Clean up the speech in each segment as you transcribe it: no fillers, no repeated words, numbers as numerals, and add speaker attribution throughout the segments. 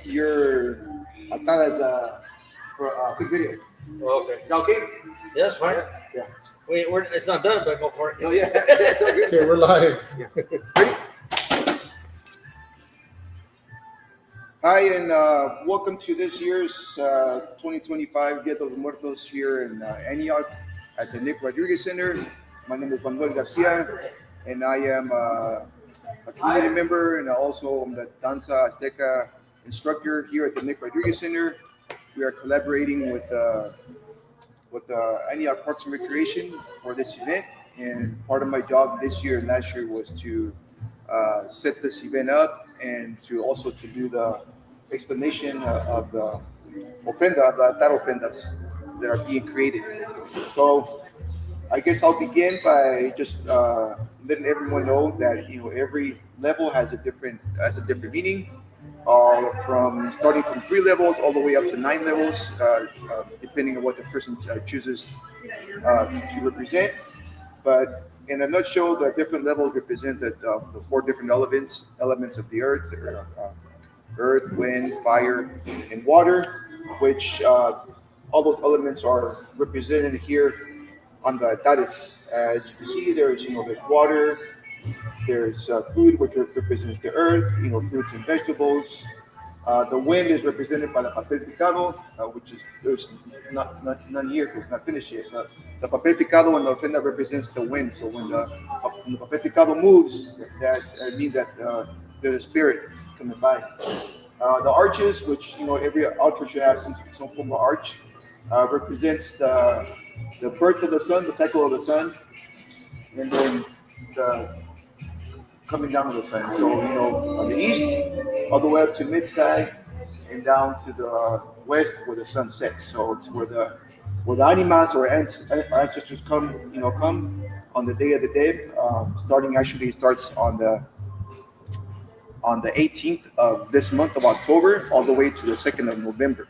Speaker 1: your Atalas for a quick video.
Speaker 2: Oh, okay.
Speaker 1: Is that okay?
Speaker 2: Yeah, that's fine.
Speaker 1: Yeah.
Speaker 2: Wait, it's not done, but go for it.
Speaker 1: Oh yeah, it's all good.
Speaker 3: Okay, we're live.
Speaker 1: Yeah. Ready? Hi, and welcome to this year's 2025 Dia De Los Muertos here in Antioch at the Nick Rodriguez Center. My name is Manuel Garcia, and I am a community member, and also I'm the Danza Aztec instructor here at the Nick Rodriguez Center. We are collaborating with Antioch Parks and Recreation for this event, and part of my job this year and last year was to set this event up and to also to do the explanation of the ofrenda, the altar ofrendas that are being created. So I guess I'll begin by just letting everyone know that every level has a different meaning. From starting from 3 levels all the way up to 9 levels, depending on what the person chooses to represent. But in a nutshell, the different levels represent the 4 different elements of the earth: earth, wind, fire, and water, which all those elements are represented here on the altares. As you can see, there's water, there's food, which represents the earth, fruits and vegetables. The wind is represented by the papel picado, which is there's none here because it's not finished yet. The papel picado and the ofrenda represents the wind. So when the papel picado moves, that means that there's a spirit coming by. The arches, which every altar should have some form of arch, represents the birth of the sun, the cycle of the sun, and then the coming down of the sun. So on the east, all the way up to mid sky, and down to the west where the sun sets. So it's where the animas or ancestors come on the Day of the Dead. Starts on the 18th of this month of October, all the way to the 2nd of November.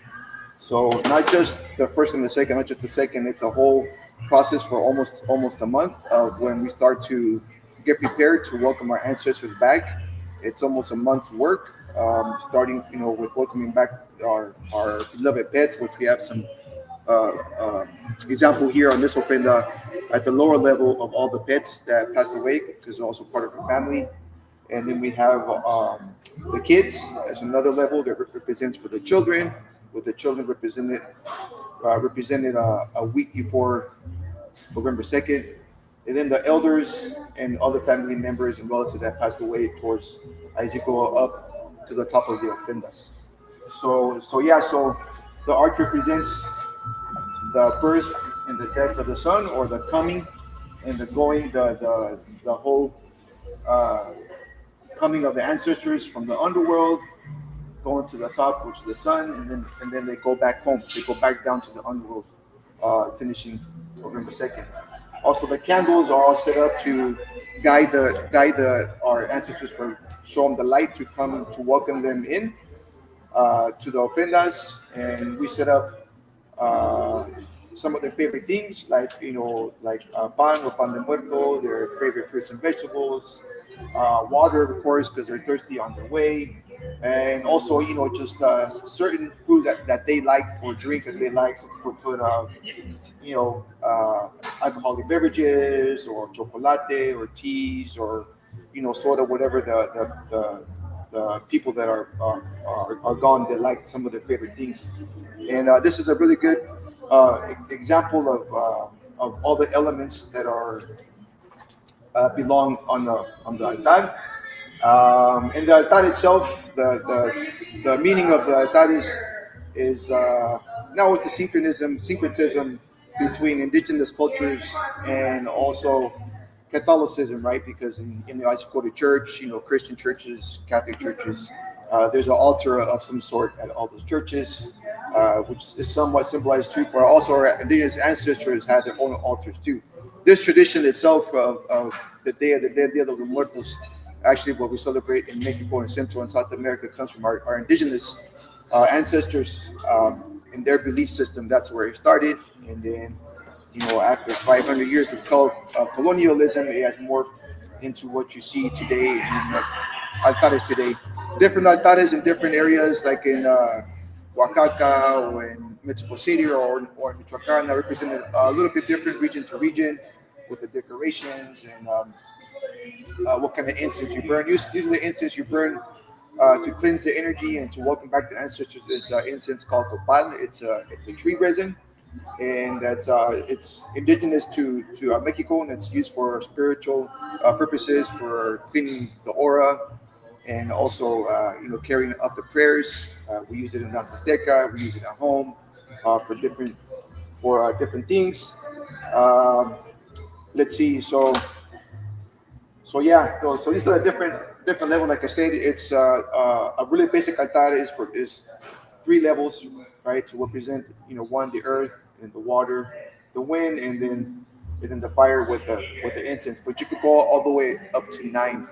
Speaker 1: So not just the first and the second, not just the second. It's a whole process for almost a month of when we start to get prepared to welcome our ancestors back. It's almost a month's work, starting with welcoming back our beloved pets, which we have some example here on this ofrenda at the lower level of all the pets that passed away because they're also part of our family. And then we have the kids as another level that represents for the children, with the children represented a week before November 2nd. And then the elders and other family members and relatives that passed away towards as you go up to the top of the ofrendas. So the arch represents the birth and the death of the sun, or the coming and the going, the whole coming of the ancestors from the underworld, going to the top, which is the sun, and then they go back home. They go back down to the underworld, finishing November 2nd. Also, the candles are all set up to guide our ancestors, show them the light to come to welcome them in to the ofrendas, and we set up some of their favorite things, like pan or pan de muerto, their favorite fruits and vegetables, water, of course, because they're thirsty on their way, and also just certain food that they like or drinks that they like. So people put alcoholic beverages or chocolate or teas or soda, whatever the people that are gone, they like some of their favorite things. And this is a really good example of all the elements that are belong on the altar. And the altar itself, the meaning of the altar is now it's a syncretism between indigenous cultures and also Catholicism, right? Because as you go to church, Christian churches, Catholic churches, there's an altar of some sort at all those churches, which is somewhat symbolized too. But also our indigenous ancestors had their own altars too. This tradition itself of the Day of the Dead, Dia De Los Muertos, actually what we celebrate in Mexico and Central and South America, comes from our indigenous ancestors in their belief system. That's where it started, and then after 500 years of colonialism, it has morphed into what you see today in altares today. different altares in different areas, like in Oaxaca or in Mexico City or Michoacan, that represented a little bit different region to region with the decorations and what kind of incense you burn. Usually, the incense you burn to cleanse the energy and to welcome back the ancestors is incense called copal. It's a tree resin, and it's indigenous to Mexico, and it's used for spiritual purposes, for cleaning the aura, and also carrying up the prayers. We use it in Danza Azteca. We use it at home for different things. Um, let's see. So yeah, so these are a different level. Like I said, it's a really basic altar is three levels, right? To represent one, the earth, and the water, the wind, and then the fire with the incense. But you could go all the way up to nine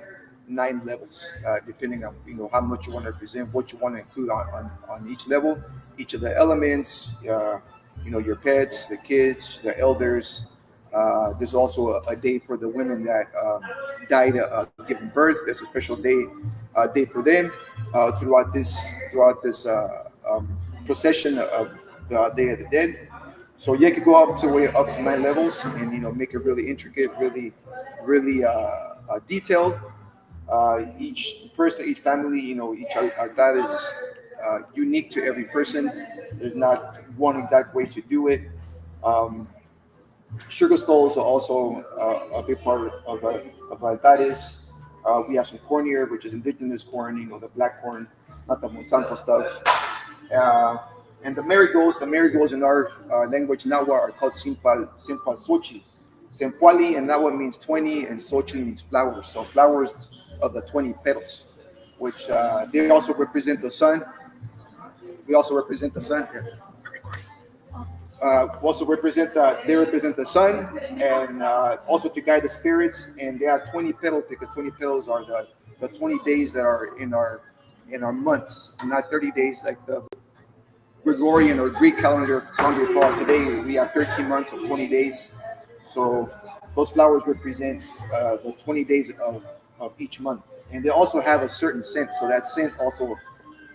Speaker 1: levels, depending on how much you want to represent, what you want to include on each level, each of the elements. Your pets, the kids, the elders. There's also a day for the women that died giving birth. There's a special day for them throughout this procession of the Day of the Dead. So you could go way up to nine levels, and make it really intricate, really detailed. Each person, each family, each altar is unique to every person. There's not one exact way to do it. Um, Sugar skulls are also a big part of altares. We have some corn here, which is indigenous corn, the black corn, not the Monsanto stuff. Uh, and the marigolds in our language Nahua are called simpal sochi. Sempuali and Nahua means 20, and sochi means flowers. So flowers of the 20 petals, which they also represent the sun. We also represent the sun. Yeah. Also they represent the sun, and also to guide the spirits. And they have 20 petals because 20 petals are the 20 days that are in our months, not 30 days like the Gregorian or Greek calendar fall. Today we have 13 months of 20 days. So those flowers represent the 20 days of each month, and they also have a certain scent. So that scent also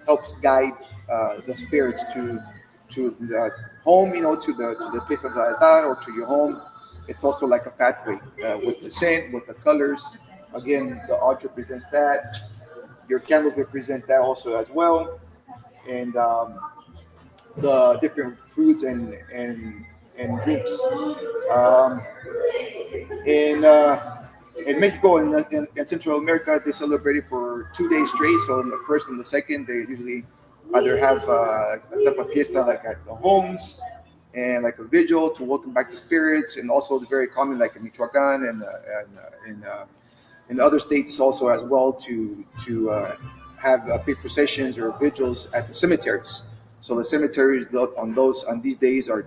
Speaker 1: helps guide the spirits to the home, to the place of the altar or to your home. It's also like a pathway with the scent, with the colors. Again, the altar represents that. Your candles represent that also as well, and the different foods and drinks. Um, in Mexico and Central America, they celebrate it for 2 days straight. So on the first and the second, they usually either have a type of fiesta like at the homes and like a vigil to welcome back the spirits, and also it's very common like in Michoacan and other states also as well to have big processions or vigils at the cemeteries. So the cemeteries on these days are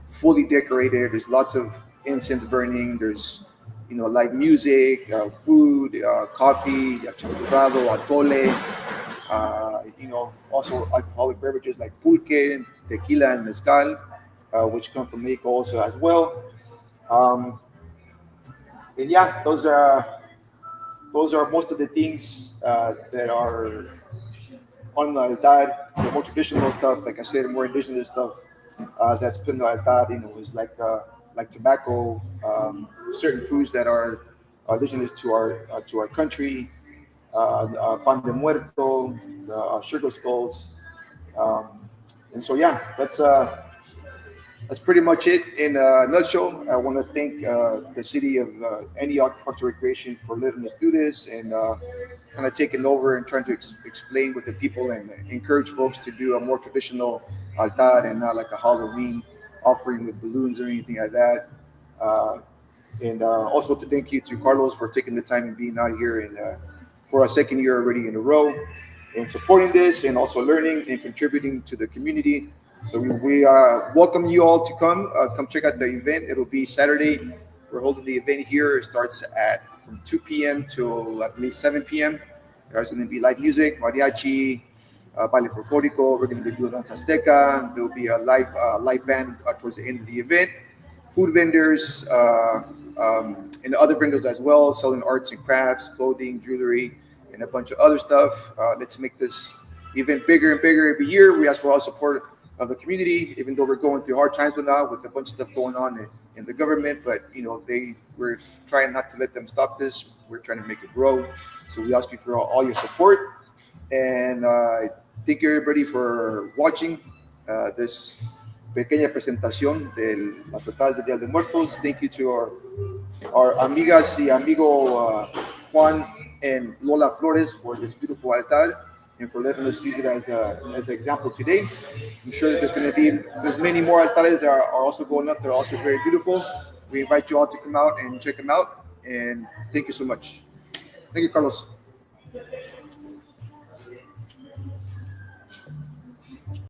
Speaker 1: fully decorated. There's lots of incense burning. There's live music, food, coffee, champurrado, atole. Also alcoholic beverages like pulque, tequila, and mezcal, which come from Mexico also as well. Um, and yeah, those are most of the things that are on the altar. The more traditional stuff, like I said, the more indigenous stuff that's put in the altar, is like tobacco, certain foods that are indigenous to our country, pan de muerto, the sugar skulls, um, and so yeah, that's pretty much it in a nutshell. I want to thank the city of Antioch Parks and Recreation for letting us do this and kind of taking over and trying to explain with the people and encourage folks to do a more traditional altar and not like a Halloween offering with balloons or anything like that. Uh, and also to thank you to Carlos for taking the time and being out here and for our second year already in a row and supporting this and also learning and contributing to the community. So we welcome you all to come check out the event. It'll be Saturday. We're holding the event here. It starts at from 2 p.m. till I believe 7 p.m. There's going to be live music, mariachi, baile folklorico. We're going to be doing Danza Azteca. There will be a live band towards the end of the event. Food vendors and other vendors as well, selling arts and crafts, clothing, jewelry, and a bunch of other stuff. Let's make this event bigger and bigger every year. We ask for all support of the community, even though we're going through hard times with now, with a bunch of stuff going on in the government. But we're trying not to let them stop this. We're trying to make it grow. So we ask you for all your support, and thank you everybody for watching this pequeña presentación de las totadas de Dia de Muertos. Thank you to our amigas y amigo Juan and Lola Flores for this beautiful altar and for letting us use it as an example today. I'm sure that there's many more altares that are also going up. They're also very beautiful. We invite you all to come out and check them out. And thank you so much. Thank you, Carlos.